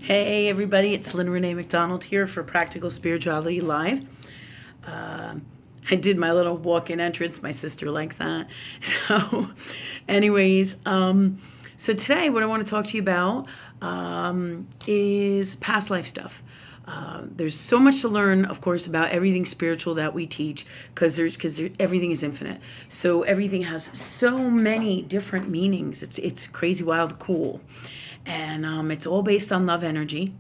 Hey everybody, it's Lynn Renee McDonald here for Practical Spirituality Live. I did my little walk-in entrance. My sister likes that. So, anyways, so today what I want to talk to you about is past life stuff. There's so much to learn, of course, about everything spiritual that we teach, because everything is infinite. So everything has so many different meanings. It's crazy, wild, cool, and it's all based on love energy.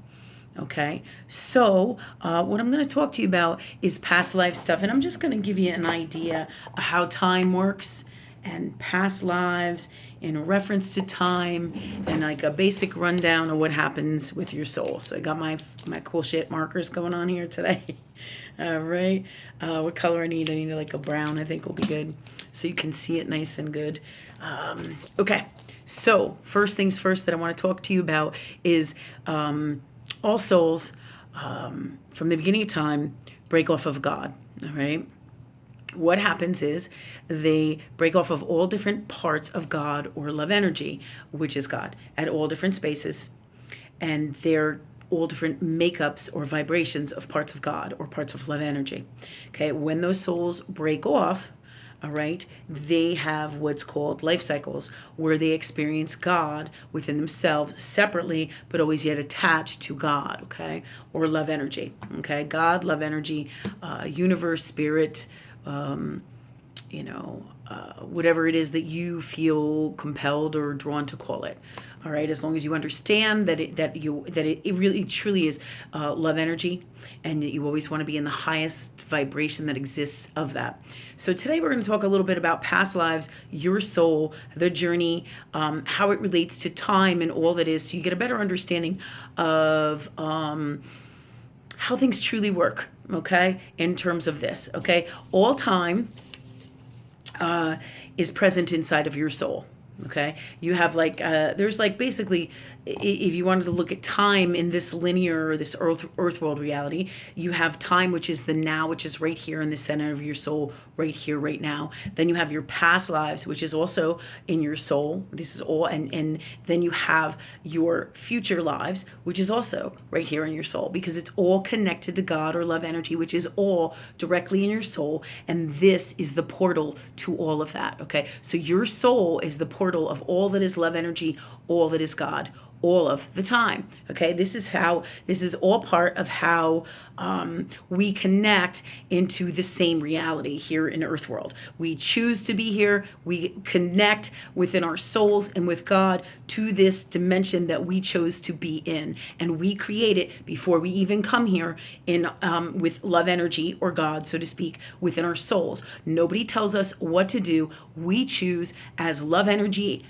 Okay, so what I'm going to talk to you about is past life stuff, and I'm just going to give you an idea of how time works and past lives in reference to time, and like a basic rundown of what happens with your soul. So I got my cool shit markers going on here today. All right, what color I need? I need like a brown. I think will be good, so you can see it nice and good. Okay, so first things first that I want to talk to you about is all souls from the beginning of time break off of God. All right. What happens is they break off of all different parts of God or love energy, which is God, at all different spaces. And they're all different makeups or vibrations of parts of God or parts of love energy. Okay. When those souls break off, all right, they have what's called life cycles, where they experience God within themselves separately, but always yet attached to God, okay, or love energy, okay, God, love energy, universe, spirit, whatever it is that you feel compelled or drawn to call it. All right, as long as you understand that it really truly is love energy, and that you always want to be in the highest vibration that exists of that. So today we're going to talk a little bit about past lives, your soul, the journey, how it relates to time and all that is, so you get a better understanding of how things truly work. Okay, in terms of this. Okay, all time is present inside of your soul. Okay, you have like there's like basically, if you wanted to look at time in this linear or this earth world reality, you have time, which is the now, which is right here in the center of your soul, right here, right now. Then you have your past lives, which is also in your soul. This is all, and then you have your future lives, which is also right here in your soul, because it's all connected to God or love energy, which is all directly in your soul. And this is the portal to all of that. Okay, so your soul is the portal of all that is love energy, all that is God, all of the time. Okay, this is all part of how we connect into the same reality here in Earth World. We choose to be here. We connect within our souls and with God to this dimension that we chose to be in, and we create it before we even come here in with love energy or God, so to speak, within our souls. Nobody tells us what to do. We choose as love energy,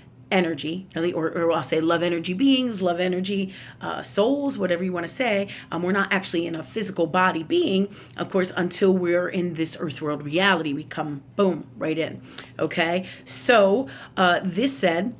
really, or I'll say love energy beings, love energy souls, whatever you want to say. We're not actually in a physical body being, of course, until we're in this earth world reality. We come, boom, right in. Okay, so this said,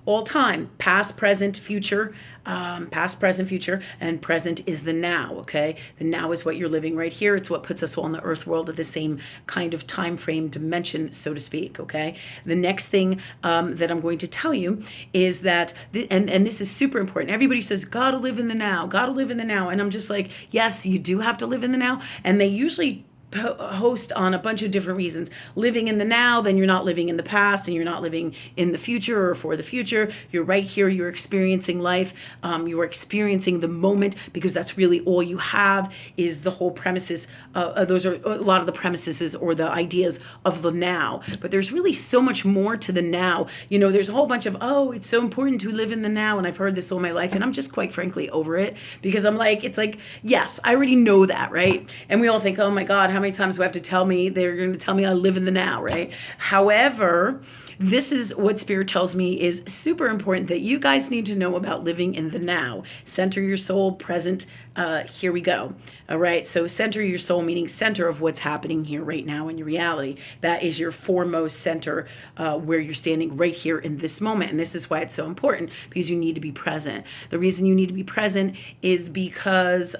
all time, past, present, future, past, present, future, and present is the now. Okay, the now is what you're living right here. It's what puts us all in the earth world at the same kind of time frame dimension, so to speak. Okay, the next thing that I'm going to tell you is that and this is super important. Everybody says gotta live in the now, gotta live in the now, and I'm just like, yes, you do have to live in the now, and they usually host on a bunch of different reasons. Living in the now, then you're not living in the past, and you're not living in the future or for the future. You're right here. You're experiencing life. You are experiencing the moment, because that's really all you have is the whole premises. Those are a lot of the premises or the ideas of the now. But there's really so much more to the now. You know, there's a whole bunch of, oh, it's so important to live in the now. And I've heard this all my life. And I'm just quite frankly over it, because I'm like, it's like, yes, I already know that, right? And we all think, oh my God, how many times do I have to tell me, they're going to tell me I live in the now, right? However, this is what Spirit tells me is super important that you guys need to know about living in the now. Center your soul, present. Here we go. All right. So center your soul, meaning center of what's happening here right now in your reality. That is your foremost center, where you're standing right here in this moment. And this is why it's so important, because you need to be present. The reason you need to be present is because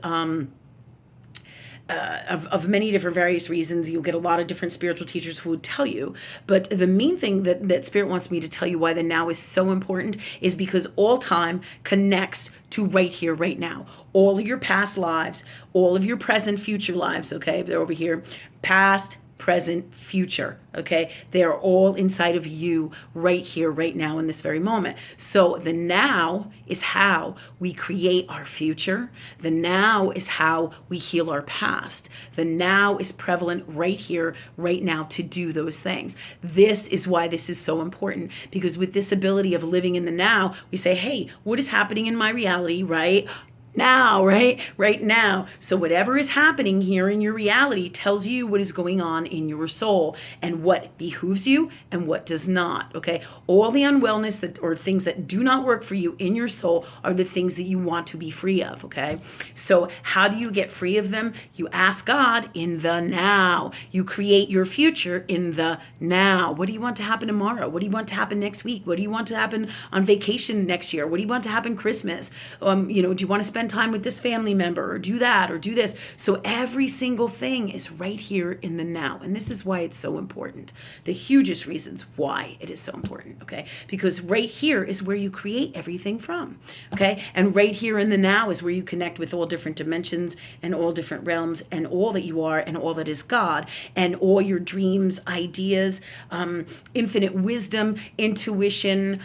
of many different various reasons. You'll get a lot of different spiritual teachers who would tell you. But the main thing that Spirit wants me to tell you why the now is so important is because all time connects to right here, right now. All of your past lives, all of your present, future lives, okay? They're over here. Past, present, future, okay? They are all inside of you right here, right now, in this very moment. So the now is how we create our future. The now is how we heal our past. The now is prevalent right here, right now to do those things. This is why this is so important, because with this ability of living in the now, we say, hey, what is happening in my reality, right now, right now? So whatever is happening here in your reality tells you what is going on in your soul and what behooves you and what does not. Okay, all the unwellness that or things that do not work for you in your soul are the things that you want to be free of. Okay, so how do you get free of them? You ask God in the now. You create your future in the now. What do you want to happen tomorrow? What do you want to happen next week? What do you want to happen on vacation next year? What do you want to happen Christmas? Do you want to spend time with this family member, or do that, or do this? So every single thing is right here in the now. And this is why it's so important. The hugest reasons why it is so important, okay? Because right here is where you create everything from, okay? And right here in the now is where you connect with all different dimensions and all different realms and all that you are and all that is God and all your dreams, ideas, infinite wisdom, intuition,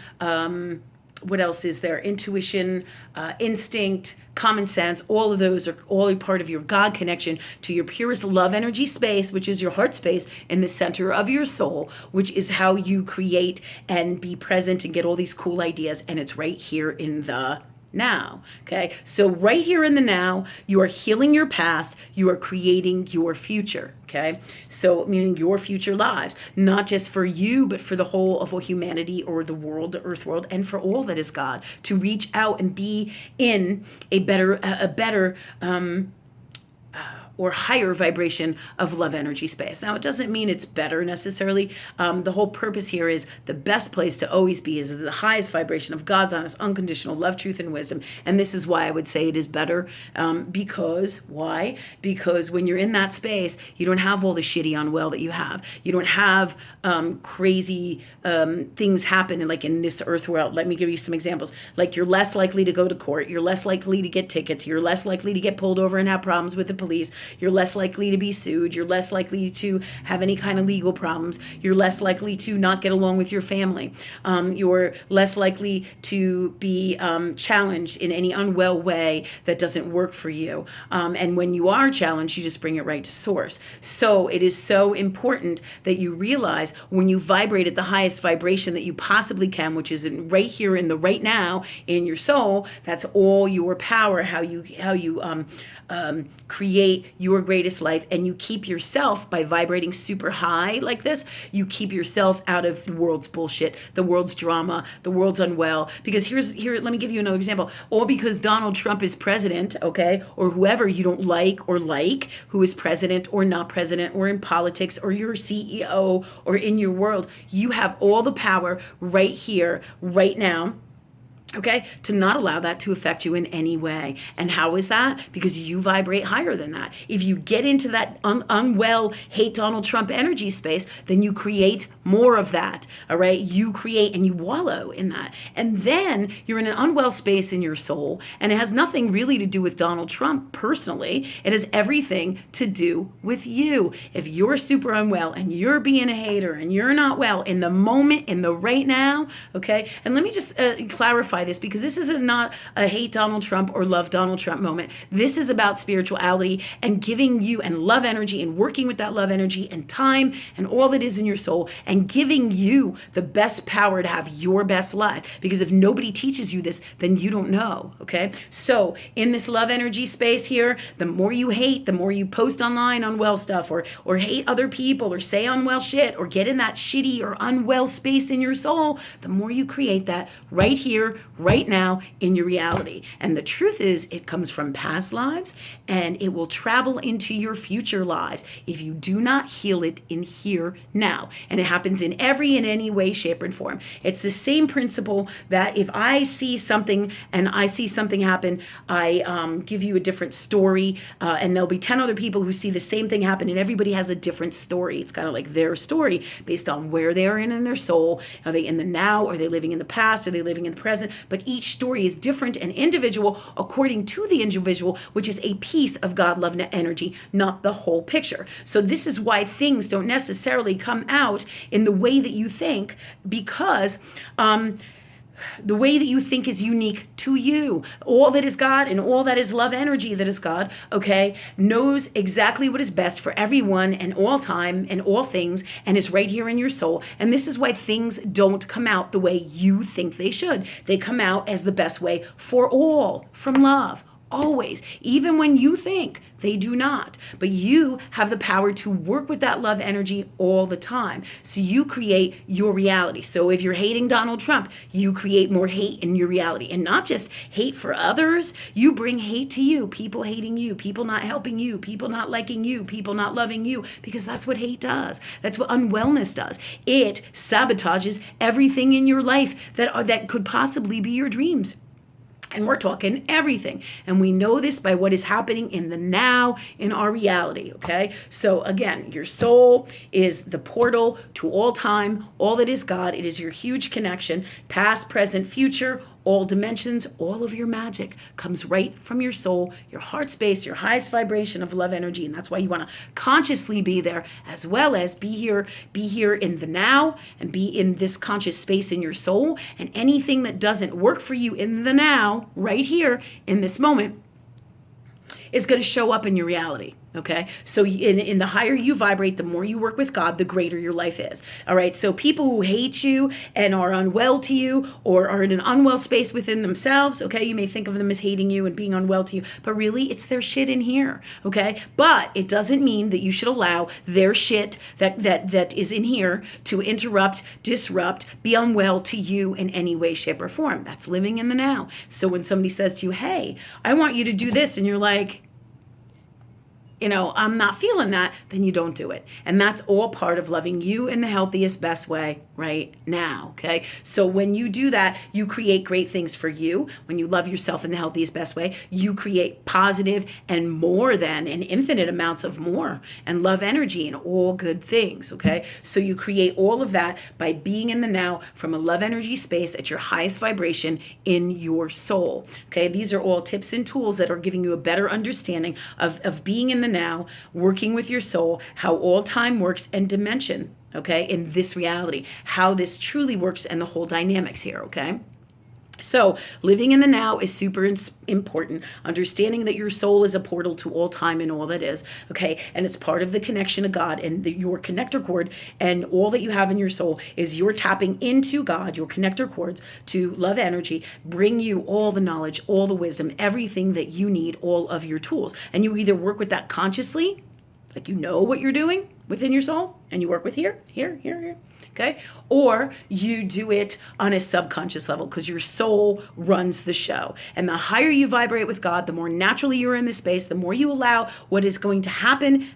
what else is there? Intuition, instinct, common sense, all of those are all a part of your God connection to your purest love energy space, which is your heart space in the center of your soul, which is how you create and be present and get all these cool ideas. And it's right here in the now. Okay, so right here in the now, you are healing your past, you are creating your future. Okay, so meaning your future lives, not just for you, but for the whole of humanity or the world, the earth world, and for all that is God, to reach out and be in a better or higher vibration of love energy space. Now, it doesn't mean it's better necessarily. The whole purpose here is the best place to always be is the highest vibration of God's honest, unconditional love, truth, and wisdom. And this is why I would say it is better. Why? Because when you're in that space, you don't have all the shitty unwell that you have. You don't have crazy things happen like in this earth world. Let me give you some examples. Like you're less likely to go to court. You're less likely to get tickets. You're less likely to get pulled over and have problems with the police. You're less likely to be sued. You're less likely to have any kind of legal problems. You're less likely to not get along with your family. You're less likely to be challenged in any unwell way that doesn't work for you. And when you are challenged, you just bring it right to source. So it is so important that you realize when you vibrate at the highest vibration that you possibly can, which is right here in the right now in your soul, that's all your power, how you create your greatest life, and you keep yourself by vibrating super high like this. You keep yourself out of the world's bullshit, the world's drama, the world's unwell. Because here, let me give you another example. All because Donald Trump is president, okay, or whoever you don't like, who is president or not president, or in politics, or your CEO, or in your world, you have all the power right here, right now. Okay, to not allow that to affect you in any way. And how is that? Because you vibrate higher than that. If you get into that unwell, hate Donald Trump energy space, then you create more of that. All right, you create and you wallow in that. And then you're in an unwell space in your soul. And it has nothing really to do with Donald Trump personally. It has everything to do with you. If you're super unwell and you're being a hater and you're not well in the moment, in the right now, okay? And let me just clarify this, because this is not a hate Donald Trump or love Donald Trump moment. This is about spirituality and giving you and love energy and working with that love energy and time and all that is in your soul and giving you the best power to have your best life. Because if nobody teaches you this, then you don't know, okay? So in this love energy space here, the more you hate, the more you post online unwell stuff or hate other people or say unwell shit or get in that shitty or unwell space in your soul, the more you create that right here, right now in your reality. And the truth is, it comes from past lives and it will travel into your future lives if you do not heal it in here now. And it happens in every and any way, shape, and form. It's the same principle that if I see something and I see something happen, I give you a different story, and there'll be 10 other people who see the same thing happen, and everybody has a different story. It's kind of like their story based on where they are in their soul. Are they in the now? Are they living in the past? Are they living in the present? But each story is different and individual according to the individual, which is a piece of God, love, energy, not the whole picture. So this is why things don't necessarily come out in the way that you think, because the way that you think is unique to you. All that is God and all that is love energy that is God, okay, knows exactly what is best for everyone and all time and all things, and is right here in your soul. And this is why things don't come out the way you think they should. They come out as the best way for all, from love. Always, even when you think they do not. But you have the power to work with that love energy all the time. So you create your reality. So if you're hating Donald Trump, you create more hate in your reality. And not just hate for others, you bring hate to you. People hating you, people not helping you, people not liking you, people not loving you, because that's what hate does. That's what unwellness does. It sabotages everything in your life that could possibly be your dreams. And we're talking everything. And we know this by what is happening in the now, in our reality, okay? So again, your soul is the portal to all time, all that is God. It is your huge connection, past, present, future, all dimensions, all of your magic comes right from your soul, your heart space, your highest vibration of love energy. And that's why you want to consciously be there, as well as be here in the now, and be in this conscious space in your soul. And anything that doesn't work for you in the now, right here in this moment, is going to show up in your reality. Okay, so in the higher you vibrate, the more you work with God, the greater your life is. All right, so people who hate you and are unwell to you, or are in an unwell space within themselves, okay, you may think of them as hating you and being unwell to you, but really it's their shit in here, okay? But it doesn't mean that you should allow their shit that is in here to interrupt, disrupt, be unwell to you in any way, shape, or form. That's living in the now. So when somebody says to you, hey, I want you to do this, and you're like, I'm not feeling that, then you don't do it. And that's all part of loving you in the healthiest, best way right now, okay? So when you do that, you create great things for you. When you love yourself in the healthiest, best way, you create positive and more than and infinite amounts of more and love energy and all good things, okay? So you create all of that by being in the now from a love energy space at your highest vibration in your soul, okay? These are all tips and tools that are giving you a better understanding of being in the now, working with your soul, how all time works and dimension, okay, in this reality, how this truly works and the whole dynamics here, okay? So living in the now is super important. Understanding that your soul is a portal to all time and all that is, okay? And it's part of the connection to God, and your connector cord and all that you have in your soul is you're tapping into God, your connector cords to love energy, bring you all the knowledge, all the wisdom, everything that you need, all of your tools. And you either work with that consciously, like you know what you're doing within your soul, and you work with here, okay? Or you do it on a subconscious level, because your soul runs the show. And the higher you vibrate with God, the more naturally you're in this space, the more you allow what is going to happen,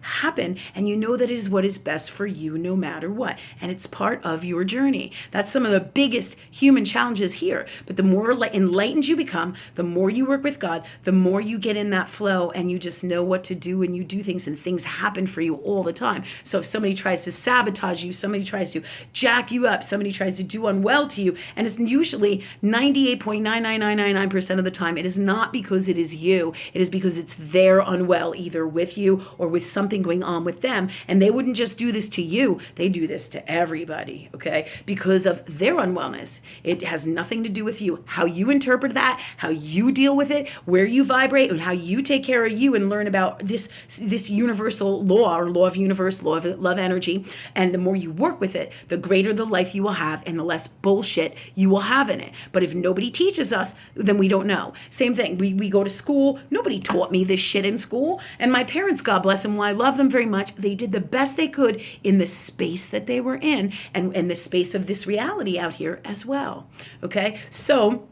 and you know that it is what is best for you no matter what. And it's part of your journey. That's some of the biggest human challenges here. But the more enlightened you become, the more you work with God, the more you get in that flow, and you just know what to do, and you do things, and things happen for you all the time. So if somebody tries to sabotage you, somebody tries to jack you up, somebody tries to do unwell to you, and it's usually 98.99999% of the time, it is not because it is you. It is because it's their unwell, either with you or with something going on with them. And they wouldn't just do this to you, they do this to everybody, okay? Because of their unwellness. It has nothing to do with you. How you interpret that, how you deal with it, where you vibrate, and how you take care of you and learn about this universal law, or law of universe, law of love energy. And the more you work with it, the greater the life you will have and the less bullshit you will have in it. But if nobody teaches us, then we don't know. Same thing. We go to school. Nobody taught me this shit in school. And my parents, God bless them, while I love them very much, they did the best they could in the space that they were in, and the space of this reality out here as well. Okay? So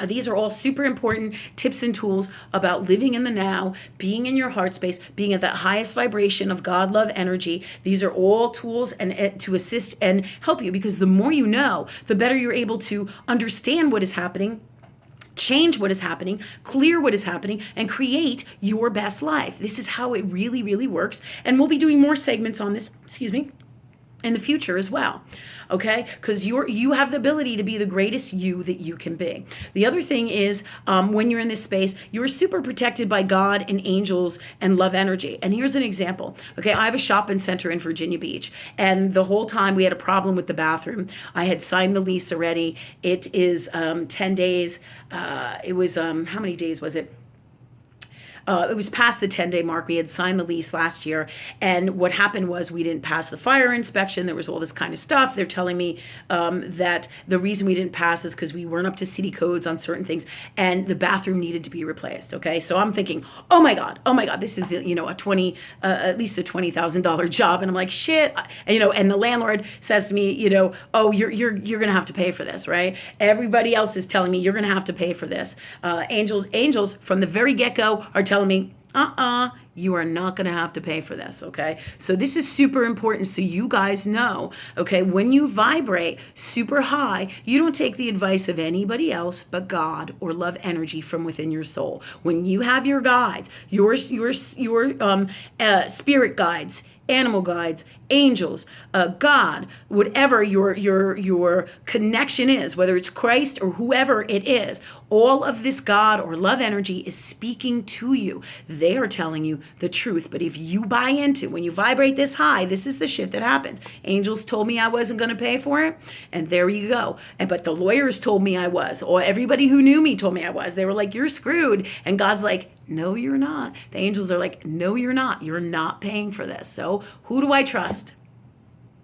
These are all super important tips and tools about living in the now, being in your heart space, being at that highest vibration of God, love, energy. These are all tools and to assist and help you, because the more you know, the better you're able to understand what is happening, change what is happening, clear what is happening, and create your best life. This is how it really, really works. And we'll be doing more segments on this, in the future as well. Okay, because you have the ability to be the greatest you that you can be. The other thing is, when you're in this space, you're super protected by God and angels and love energy. And here's an example. Okay, I have a shopping center in Virginia Beach, and the whole time we had a problem with the bathroom. I had signed the lease already. It is 10 days. It was how many days was it? It was past the 10-day mark. We had signed the lease last year. And what happened was we didn't pass the fire inspection. There was all this kind of stuff. They're telling me that the reason we didn't pass is because we weren't up to city codes on certain things. And the bathroom needed to be replaced. Okay. So I'm thinking, oh my God, this is, at least a $20,000 job. And I'm like, shit. And the landlord says to me, oh, you're going to have to pay for this, right? Everybody else is telling me you're going to have to pay for this. Angels from the very get-go are telling me, you are not going to have to pay for this, okay? So this is super important so you guys know, okay? When you vibrate super high, you don't take the advice of anybody else but God or love energy from within your soul. When you have your guides, your spirit guides, animal guides, angels, God, whatever your connection is, whether it's Christ or whoever it is, all of this God or love energy is speaking to you. They are telling you the truth. But if you buy into, when you vibrate this high, this is the shit that happens. Angels told me I wasn't going to pay for it, and there you go. But the lawyers told me I was, or everybody who knew me told me I was. They were like, you're screwed. And God's like, no, you're not. The angels are like, no, you're not. You're not paying for this. So who do I trust?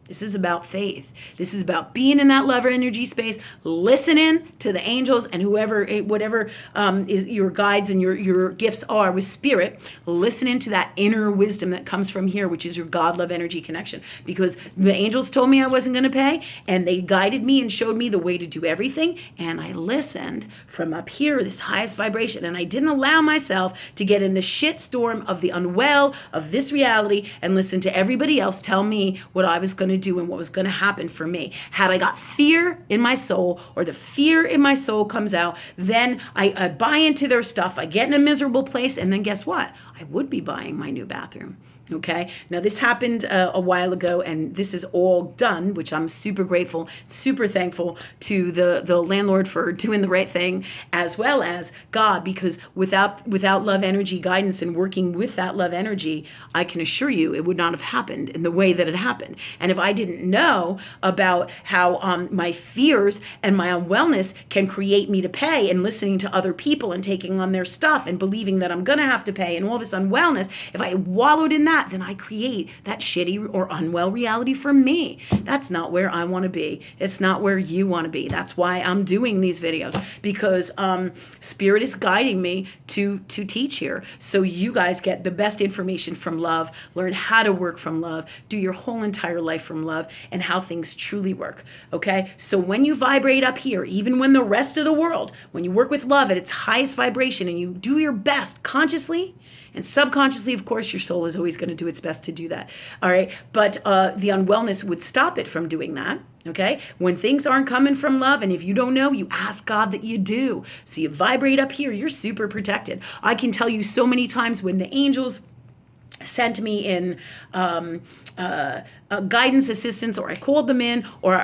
This is about faith. This is about being in that love energy space, listening to the angels and whatever is your guides and your gifts are with spirit, listening to that inner wisdom that comes from here, which is your God love energy connection. Because the angels told me I wasn't going to pay, and they guided me and showed me the way to do everything. And I listened from up here, this highest vibration, and I didn't allow myself to get in the shit storm of the unwell of this reality and listen to everybody else tell me what I was going to do and what was going to happen for me. Had I got fear in my soul, or the fear in my soul comes out, then I buy into their stuff. I get in a miserable place, and then guess what? I would be buying my new bathroom. Okay. Now this happened a while ago, and this is all done, which I'm super grateful, super thankful to the landlord for doing the right thing, as well as God, because without love energy guidance and working with that love energy, I can assure you it would not have happened in the way that it happened. And if I didn't know about how my fears and my unwellness can create me to pay, and listening to other people and taking on their stuff and believing that I'm going to have to pay and all this unwellness, if I wallowed in that, then I create that shitty or unwell reality for me. That's not where I want to be. It's not where you want to be. That's why I'm doing these videos, because Spirit is guiding me to teach here. So you guys get the best information from love, learn how to work from love, do your whole entire life from love, and how things truly work. Okay? So when you vibrate up here, even when the rest of the world, when you work with love at its highest vibration and you do your best consciously, and subconsciously, of course, your soul is always going to do its best to do that. All right. But the unwellness would stop it from doing that. Okay. When things aren't coming from love, and if you don't know, you ask God that you do. So you vibrate up here. You're super protected. I can tell you so many times when the angels sent me in guidance assistance, or I called them in, or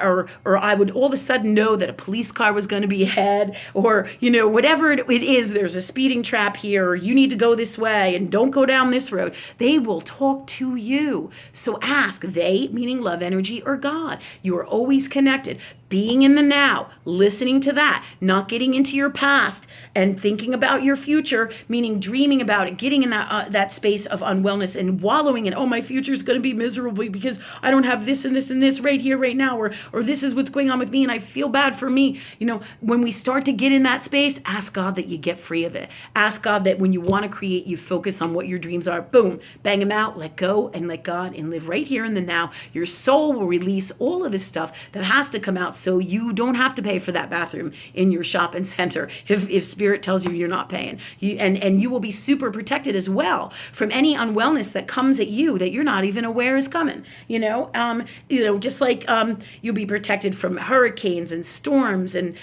I would all of a sudden know that a police car was going to be ahead, or whatever it is, there's a speeding trap here, or you need to go this way and don't go down this road. They will talk to you. So ask. They, meaning love energy or God. You are always connected. Being in the now, listening to that, not getting into your past and thinking about your future, meaning dreaming about it, getting in that space of unwellness and wallowing in, oh, my future is going to be miserable because I don't have this and this and this right here, right now, or this is what's going on with me and I feel bad for me. When we start to get in that space, ask God that you get free of it. Ask God that when you want to create, you focus on what your dreams are. Boom, bang them out, let go and let God and live right here in the now. Your soul will release all of this stuff that has to come out so you don't have to pay for that bathroom in your shopping center if spirit tells you you're not paying. And you will be super protected as well from any unwellness that comes at you that you're not even aware is coming. Just like you'll be protected from hurricanes and storms and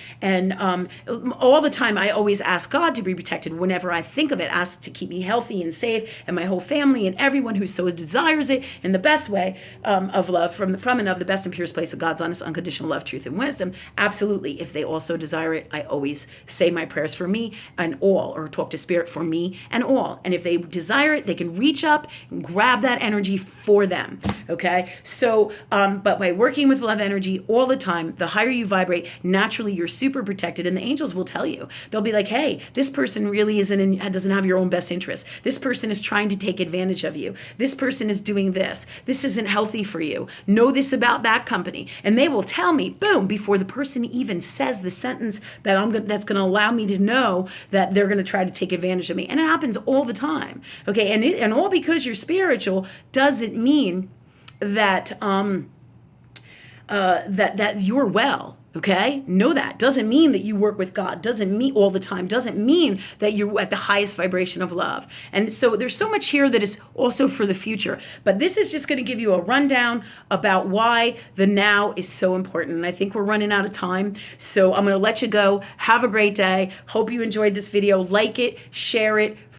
all the time. I always ask God to be protected whenever I think of it. Ask to keep me healthy and safe, and my whole family and everyone who so desires it in the best way of love, from and of the best and purest place of God's honest, unconditional love, truth, and wisdom. Absolutely. If they also desire it, I always say my prayers for me and all, or talk to spirit for me and all. And if they desire it, they can reach up and grab that energy for them. Okay. So, but by working with love energy all the time, the higher you vibrate, naturally you're super protected, and the angels will tell you. They'll be like, hey, this person really doesn't have your own best interest. This person is trying to take advantage of you. This person is doing this. This isn't healthy for you. Know this about that company. And they will tell me, boom, before the person even says the sentence that's going to allow me to know that they're going to try to take advantage of me. And it happens all the time. Okay. And all because you're spiritual doesn't mean that that you're well. Okay? Know that. Doesn't mean that you work with God. Doesn't mean all the time. Doesn't mean that you're at the highest vibration of love. And so there's so much here that is also for the future. But this is just going to give you a rundown about why the now is so important. And I think we're running out of time. So I'm going to let you go. Have a great day. Hope you enjoyed this video. Like it, share it,